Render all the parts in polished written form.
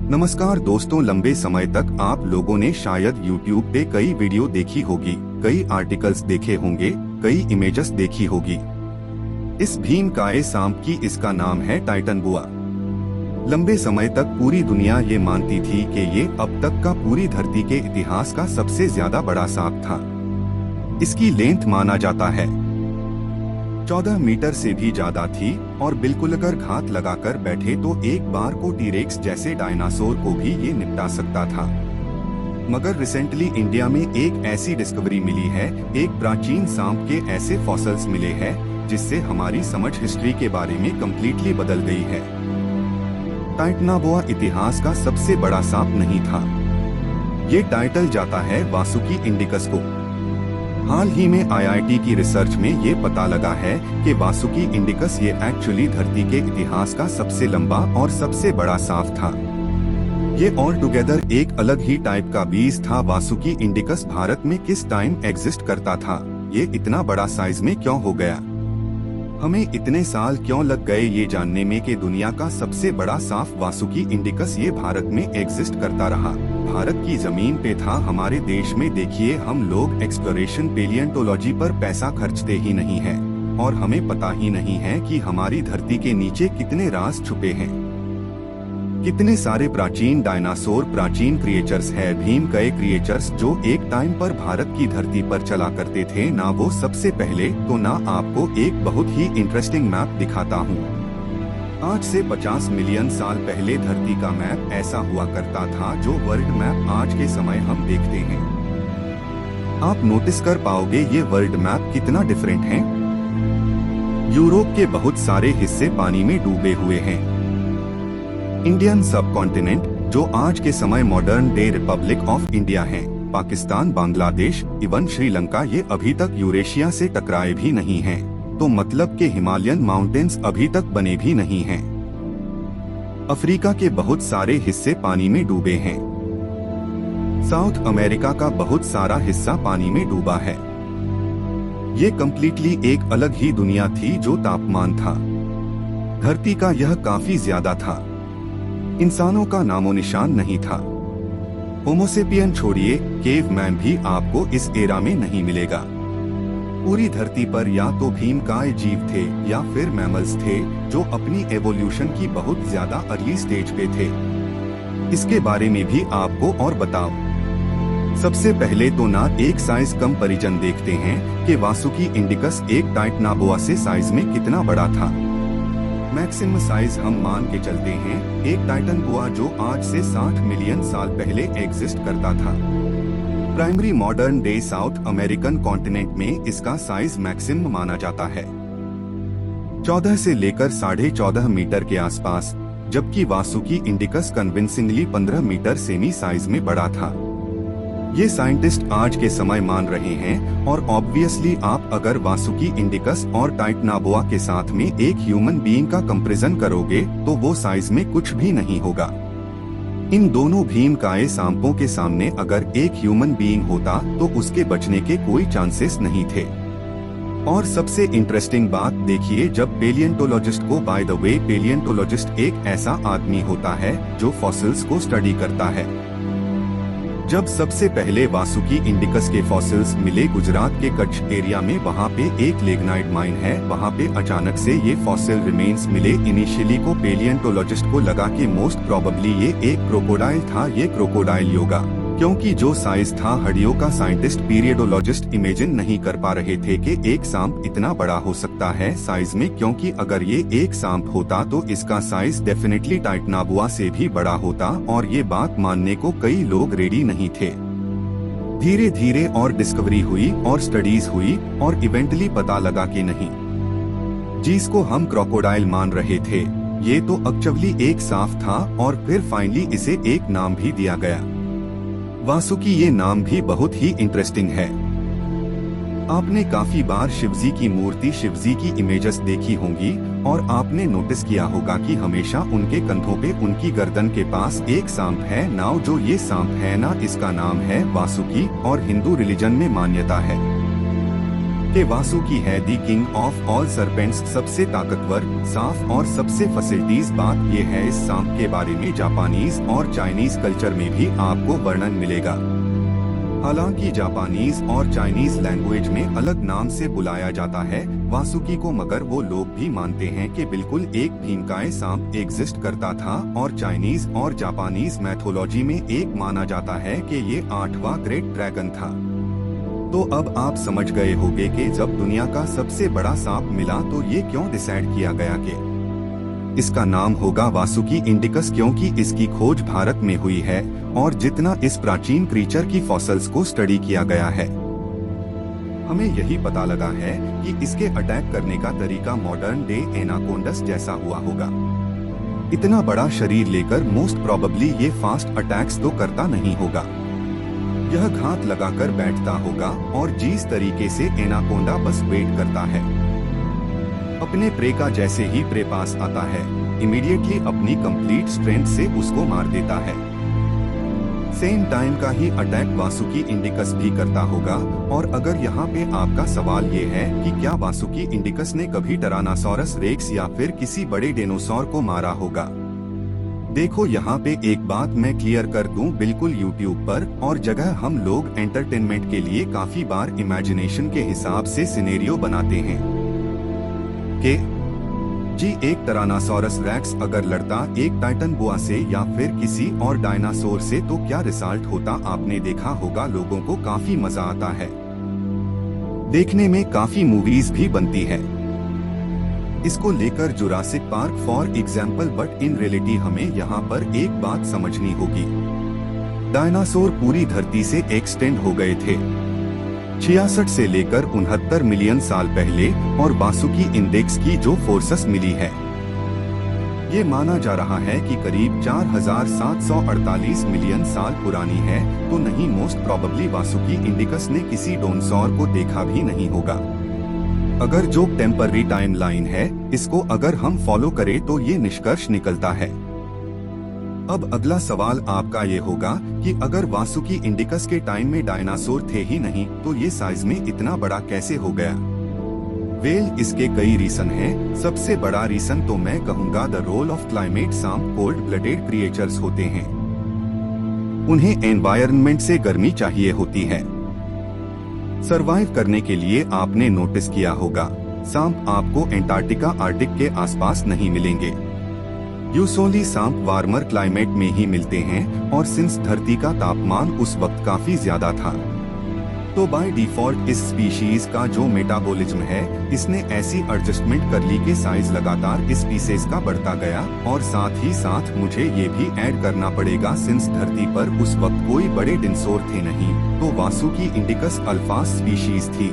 नमस्कार दोस्तों, लंबे समय तक आप लोगों ने शायद YouTube पे कई वीडियो देखी होगी, कई आर्टिकल्स देखे होंगे, कई इमेजेस देखी होगी। इस भीमकाय सांप की इसका नाम है टाइटन बुआ। लंबे समय तक पूरी दुनिया ये मानती थी कि ये अब तक का पूरी धरती के इतिहास का सबसे ज्यादा बड़ा सांप था। इसकी लेंथ माना जाता है 14 मीटर से भी ज्यादा थी और बिल्कुल अगर घात लगाकर बैठे तो एक बार को टीरेक्स जैसे डायनासोर को भी ये निपटा सकता था। मगर रिसेंटली इंडिया में एक ऐसी डिस्कवरी मिली है, एक प्राचीन सांप के ऐसे फॉसिल्स मिले हैं जिससे हमारी समझ हिस्ट्री के बारे में कम्प्लीटली बदल गई है। टाइटनाबोआ इतिहास का सबसे बड़ा सांप नहीं था। ये टाइटल जाता है वासुकी इंडिकस को। हाल ही में IIT की रिसर्च में ये पता लगा है कि वासुकी इंडिकस ये एक्चुअली धरती के इतिहास का सबसे लंबा और सबसे बड़ा सांप था। ये ऑल टुगेदर एक अलग ही टाइप का बीज था। वासुकी इंडिकस भारत में किस टाइम एग्जिस्ट करता था, ये इतना बड़ा साइज में क्यों हो गया, हमें इतने साल क्यों लग गए ये जानने में कि दुनिया का सबसे बड़ा सांप वासुकी इंडिकस ये भारत में एग्जिस्ट करता रहा। भारत की जमीन पे था, हमारे देश में देखिए हम लोग एक्सप्लोरेशन पेलियंटोलॉजी पर पैसा खर्चते ही नहीं है और हमें पता ही नहीं है कि हमारी धरती के नीचे कितने राज छुपे हैं। कितने सारे प्राचीन डायनासोर, प्राचीन क्रिएचर्स है, भीमकाय क्रिएचर्स जो एक टाइम पर भारत की धरती पर चला करते थे ना वो सबसे पहले, तो ना आपको एक बहुत ही इंटरेस्टिंग मैप दिखाता हूँ। आज से 50 मिलियन साल पहले धरती का मैप ऐसा हुआ करता था जो वर्ल्ड मैप आज के समय हम देखते हैं। आप नोटिस कर पाओगे ये वर्ल्ड मैप कितना डिफरेंट है। यूरोप के बहुत सारे हिस्से पानी में डूबे हुए हैं। इंडियन सब कॉन्टिनेंट जो आज के समय modern day Republic of India है, पाकिस्तान, बांग्लादेश, इवन श्रीलंका ये अभी तक यूरेशिया से टकराए भी नहीं हैं, तो मतलब के हिमालयन माउंटेन्स अभी तक बने भी नहीं हैं। अफ्रीका के बहुत सारे हिस्से पानी में डूबे हैं। साउथ अमेरिका का बहुत सारा हिस्सा पानी में डूबा है। ये कम्प्लीटली एक अलग ही दुनिया थी। जो तापमान था धरती का यह काफी ज्यादा था। इंसानों का नामो निशान नहीं था। होमोसेपियन छोड़िए, केवमैन भी आपको इस एरा में नहीं मिलेगा। पूरी धरती पर या तो भीमकाय जीव थे या फिर मैमल्स थे जो अपनी एवोल्यूशन की बहुत ज्यादा अर्ली स्टेज पे थे। इसके बारे में भी आपको और बताओ। सबसे पहले तो ना एक साइज कंपैरिजन देखते हैं कि वासुकी इंडिकस एक टाइटनाबोआ से साइज में कितना बड़ा था। मैक्सिमम साइज हम मान के चलते हैं एक टाइटन बुआ जो आज से 60 मिलियन साल पहले एग्जिस्ट करता था। Primary modern day south American continent में इसका साइज मैक्सिमम माना जाता है 14 से लेकर 14.5 मीटर के आसपास, जबकि Vasuki indicus convincingly 15 metre semi size में बड़ा था। ये साइंटिस्ट आज के समय मान रहे हैं और ऑब्वियसली आप अगर वासुकी इंडिकस और टाइटनाबोआ के साथ में एक ह्यूमन बीइंग का कंपैरिजन करोगे तो वो साइज में कुछ भी नहीं होगा। इन दोनों भीमकाय सांपों के सामने अगर एक ह्यूमन बीइंग होता तो उसके बचने के कोई चांसेस नहीं थे। और सबसे इंटरेस्टिंग बात देखिए, जब पेलियंटोलॉजिस्ट को, बाय द वे पेलियंटोलॉजिस्ट एक ऐसा आदमी होता है जो फॉसिल्स को स्टडी करता है। जब सबसे पहले वासुकी इंडिकस के फॉसिल्स मिले गुजरात के कच्छ एरिया में, वहाँ पे एक लिग्नाइट माइन है, वहाँ पे अचानक से ये फॉसिल रिमेन्स मिले। इनिशियली को पेलियंटोलॉजिस्ट को लगा कि मोस्ट प्रोबेबली ये एक क्रोकोडाइल था, ये क्रोकोडाइल योगा, क्योंकि जो साइज था हड्डियों का साइंटिस्ट पीरियडोलॉजिस्ट इमेजिन नहीं कर पा रहे थे कि एक सांप इतना बड़ा हो सकता है साइज में, क्योंकि अगर ये एक सांप होता तो इसका साइज डेफिनेटली टाइटनाबोआ से भी बड़ा होता और ये बात मानने को कई लोग रेडी नहीं थे। धीरे धीरे और डिस्कवरी हुई और स्टडीज हुई और इवेंटली पता लगा कि नहीं, जिसको हम क्रोकोडाइल मान रहे थे ये तो एक्चुअली एक सांप था और फिर फाइनली इसे एक नाम भी दिया गया वासुकी। ये नाम भी बहुत ही इंटरेस्टिंग है। आपने काफी बार शिवजी की मूर्ति, शिवजी की इमेजेस देखी होंगी और आपने नोटिस किया होगा कि हमेशा उनके कंधों पे, उनकी गर्दन के पास एक सांप है। नाउ जो ये सांप है ना, इसका नाम है वासुकी और हिंदू रिलीजन में मान्यता है कि वासुकी है दी किंग ऑफ ऑल सरपेंट्स, सबसे ताकतवर सांप और सबसे फैसिलिटीज। बात यह है इस सांप के बारे में जापानीज और चाइनीज कल्चर में भी आपको वर्णन मिलेगा। हालांकि जापानीज और चाइनीज लैंग्वेज में अलग नाम से बुलाया जाता है वासुकी को, मगर वो लोग भी मानते हैं कि बिल्कुल एक भीमकाय सांप एग्जिस्ट करता था और चाइनीज और जापानीज मैथोलॉजी में एक माना जाता है कि ये 8वां ग्रेट ड्रैगन था। तो अब आप समझ गए होंगे कि जब दुनिया का सबसे बड़ा सांप मिला तो ये क्यों डिसाइड किया गया कि इसका नाम होगा वासुकी इंडिकस, क्योंकि इसकी खोज भारत में हुई है और जितना इस प्राचीन क्रीचर की फॉसिल्स को स्टडी किया गया है हमें यही पता लगा है कि इसके अटैक करने का तरीका मॉडर्न डे एनाकोंडस जैसा हुआ होगा। इतना बड़ा शरीर लेकर मोस्ट प्रोबेबली ये फास्ट अटैक्स तो करता नहीं होगा, यह घात लगाकर बैठता होगा और जिस तरीके से एनाकोंडा बस वेट करता है अपने प्रे का, जैसे ही प्रे पास आता है इमीडिएटली अपनी कंप्लीट स्ट्रेंथ से उसको मार देता है। सेम टाइम का ही अटैक वासुकी इंडिकस भी करता होगा। और अगर यहाँ पे आपका सवाल ये है कि क्या वासुकी इंडिकस ने कभी टारानोसॉरस रेक्स या फिर किसी बड़े डायनासोर को मारा होगा, देखो यहाँ पे एक बात मैं क्लियर कर दूं, बिल्कुल यूट्यूब पर और जगह हम लोग एंटरटेनमेंट के लिए काफी बार इमेजिनेशन के हिसाब से सिनेरियो बनाते हैं कि जी एक टारानोसॉरस रेक्स अगर लड़ता एक टाइटन बुआ से या फिर किसी और डायनासोर से तो क्या रिजल्ट होता। आपने देखा होगा लोगों को काफी मजा आता है, देखने में काफी मूवीज भी बनती है इसको लेकर, Jurassic park for example. But in reality हमें यहाँ पर एक बात समझनी होगी, डायनासोर पूरी धरती से एक्सटेंड हो गए थे 66 से लेकर 69 मिलियन साल पहले, और वासुकी इंडेक्स की जो फोर्सेस मिली है ये माना जा रहा है कि करीब 4748 मिलियन साल पुरानी है। तो नहीं, मोस्ट प्रोबेबली वासुकी इंडिकस ने किसी डायनासोर को देखा भी नहीं होगा। अगर जो टेम्पररी टाइम लाइन है इसको अगर हम फॉलो करें तो ये निष्कर्ष निकलता है। अब अगला सवाल आपका ये होगा कि अगर वासुकी इंडिकस के टाइम में डायनासोर थे ही नहीं तो ये साइज में इतना बड़ा कैसे हो गया? वेल, इसके कई रीजन हैं। सबसे बड़ा रीजन तो मैं कहूँगा द रोल ऑफ क्लाइमेट। सांप कोल्ड ब्लडेड क्रिएचर्स होते हैं, उन्हें एनवायरनमेंट से गर्मी चाहिए होती है सरवाइव करने के लिए। आपने नोटिस किया होगा सांप आपको एंटार्क्टिका आर्टिक के आसपास नहीं मिलेंगे, यूजुअली सांप वार्मर क्लाइमेट में ही मिलते हैं। और सिंस धरती का तापमान उस वक्त काफी ज्यादा था तो बाय डिफॉल्ट इस स्पीशीज का जो मेटाबॉलिज्म है इसने ऐसी एडजस्टमेंट कर ली कि साइज लगातार इस स्पीसीज का बढ़ता गया। और साथ ही साथ मुझे ये भी ऐड करना पड़ेगा, सिंस धरती पर उस वक्त कोई बड़े डायनासोर थे नहीं तो वासुकी इंडिकस अल्फा स्पीशीज थी।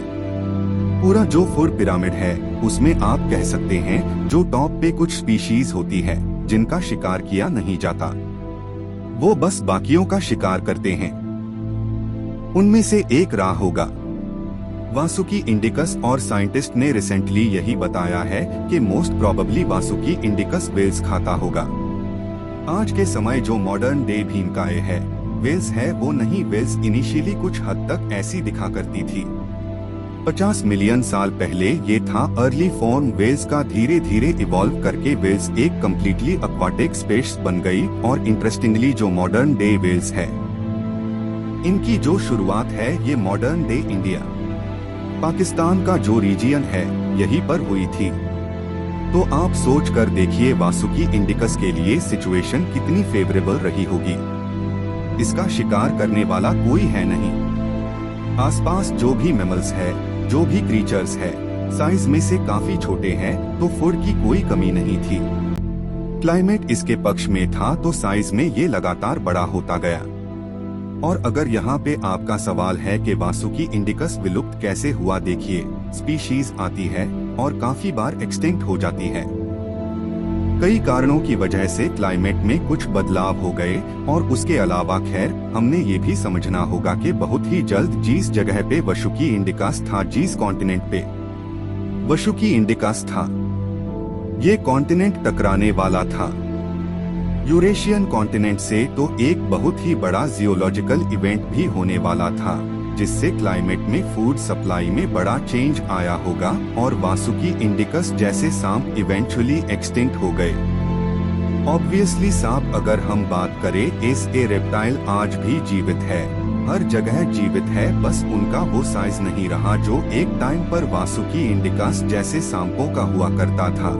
पूरा जो फूड पिरामिड है उसमें आप कह सकते हैं जो टॉप पे कुछ स्पीशीज होती है जिनका शिकार किया नहीं जाता, वो बस बाकियों का शिकार करते हैं। उनमें से एक राह होगा वासुकी इंडिकस, और साइंटिस्ट ने रिसेंटली यही बताया है कि most probably Vasuki indicus whales खाता होगा। आज के समय जो मॉडर्न डे भीमकाय है वेल्स है वो नहीं। वेल्स इनिशियली कुछ हद तक ऐसी दिखा करती थी। 50 मिलियन साल पहले ये था अर्ली फॉर्म वेल्स का, धीरे धीरे इवॉल्व करके वेल्स एक कम्प्लीटली एक्वाटिक स्पेस बन गई। और इंटरेस्टिंगली जो मॉडर्न डे वेल्स है इनकी जो शुरुआत है ये मॉडर्न डे इंडिया पाकिस्तान का जो रीजियन है यहीं पर हुई थी। तो आप सोच कर देखिए वासुकी इंडिकस के लिए सिचुएशन कितनी फेवरेबल रही होगी। इसका शिकार करने वाला कोई है नहीं, आसपास जो भी मैमल्स है जो भी क्रीचर्स है साइज में से काफी छोटे हैं तो फूड की कोई कमी नहीं थी। क्लाइमेट इसके पक्ष में था तो साइज में ये लगातार बड़ा होता गया। और अगर यहाँ पे आपका सवाल है कि वासुकी इंडिकस विलुप्त कैसे हुआ, देखिए स्पीशीज आती है और काफी बार एक्सटिंक्ट हो जाती है। कई कारणों की वजह से क्लाइमेट में कुछ बदलाव हो गए और उसके अलावा खैर हमने ये भी समझना होगा कि बहुत ही जल्द जिस जगह पे वासुकी इंडिकस था, जिस कॉन्टिनेंट पे वासुकी इंडिकस था, ये कॉन्टिनेंट टकराने वाला था यूरेशियन कॉन्टिनेंट से। तो एक बहुत ही बड़ा जियोलॉजिकल इवेंट भी होने वाला था जिससे क्लाइमेट में फूड सप्लाई में बड़ा चेंज आया होगा और वासुकी इंडिकस जैसे सांप इवेंचुअली एक्सटिंक्ट हो गए। ऑब्वियसली सांप अगर हम बात करें, इस ए रेप्टाइल आज भी जीवित है, हर जगह जीवित है, बस उनका वो साइज नहीं रहा जो एक टाइम पर वासुकी इंडिकस जैसे सांपों का हुआ करता था।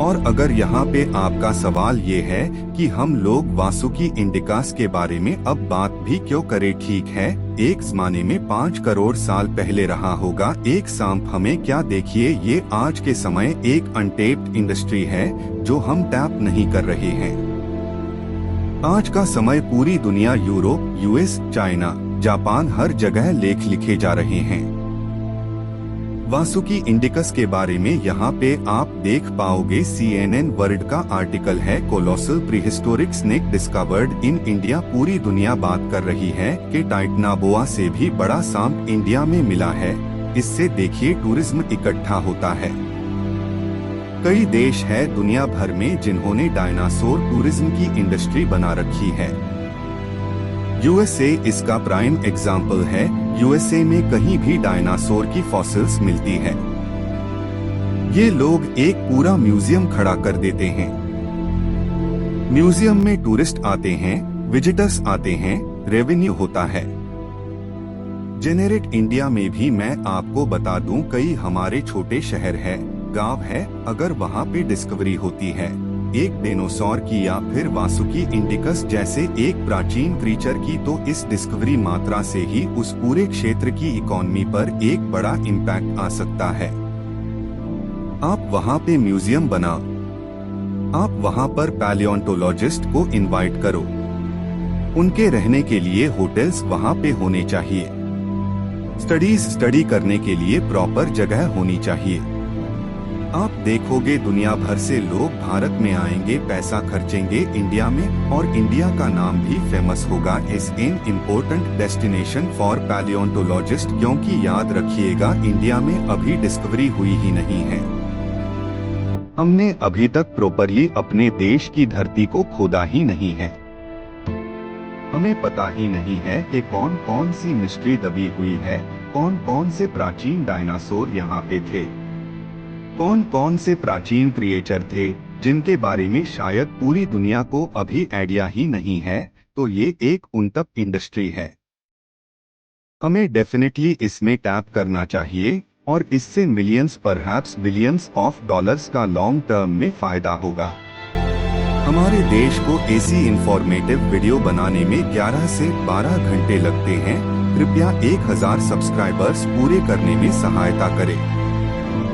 और अगर यहाँ पे आपका सवाल ये है कि हम लोग वासुकी इंडिकस के बारे में अब बात भी क्यों करें, ठीक है, एक जमाने में 5 करोड़ साल पहले रहा होगा एक सांप, हमें क्या, देखिए ये आज के समय एक अनटेप्ड इंडस्ट्री है जो हम टैप नहीं कर रहे हैं। आज का समय पूरी दुनिया, यूरोप, यूएस, चाइना, जापान, हर जगह लेख लिखे जा रहे हैं। वासुकी इंडिकस के बारे में यहाँ पे आप देख पाओगे, CNN वर्ल्ड का आर्टिकल है, colossal prehistoric snake discovered in India. पूरी दुनिया बात कर रही है कि टाइटनाबोआ से भी बड़ा सांप इंडिया में मिला है। इससे देखिए टूरिज्म इकट्ठा होता है। कई देश है दुनिया भर में जिन्होंने डायनासोर टूरिज्म की इंडस्ट्री बना रखी है। USA इसका प्राइम एग्जाम्पल है। USA में कहीं भी डायनासोर की फॉसिल्स मिलती है, ये लोग एक पूरा म्यूजियम खड़ा कर देते हैं। म्यूजियम में टूरिस्ट आते हैं, विजिटर्स आते हैं, रेवेन्यू होता है जेनरेट। इंडिया में भी मैं आपको बता दूं, कई हमारे छोटे शहर है, गांव है, अगर वहां पे डिस्कवरी होती है एक डायनासोर की या फिर वासुकी इंडिकस जैसे एक प्राचीन क्रीचर की, तो इस डिस्कवरी मात्रा से ही उस पूरे क्षेत्र की इकोनॉमी पर एक बड़ा इम्पैक्ट आ सकता है। आप वहां पे म्यूजियम बना, आप वहां पर पैलियोंटोलॉजिस्ट को इनवाइट करो, उनके रहने के लिए होटल्स वहां पे होने चाहिए, स्टडी करने के लिए प्रॉपर जगह होनी चाहिए। आप देखोगे दुनिया भर से लोग भारत में आएंगे, पैसा खर्चेंगे इंडिया में, और इंडिया का नाम भी फेमस होगा as an important destination for palaeontologist, क्योंकि याद रखिएगा इंडिया में अभी डिस्कवरी हुई ही नहीं है। हमने अभी तक प्रॉपरली अपने देश की धरती को खोदा ही नहीं है। हमें पता ही नहीं है कि कौन कौन सी मिस्ट्री दबी हुई है, कौन कौन से प्राचीन डायनासोर यहाँ पे थे, कौन कौन से प्राचीन क्रिएचर थे जिनके बारे में शायद पूरी दुनिया को अभी आइडिया ही नहीं है। तो ये एक उनतप इंडस्ट्री है, हमें डेफिनेटली इसमें टैप करना चाहिए और इससे millions perhaps billions of dollars का लॉन्ग टर्म में फायदा होगा। हमारे देश को ऐसी इंफॉर्मेटिव वीडियो बनाने में 11 से 12 घंटे लगते हैं। कृपया 1000 सब्सक्राइबर्स पूरे करने में सहायता करें।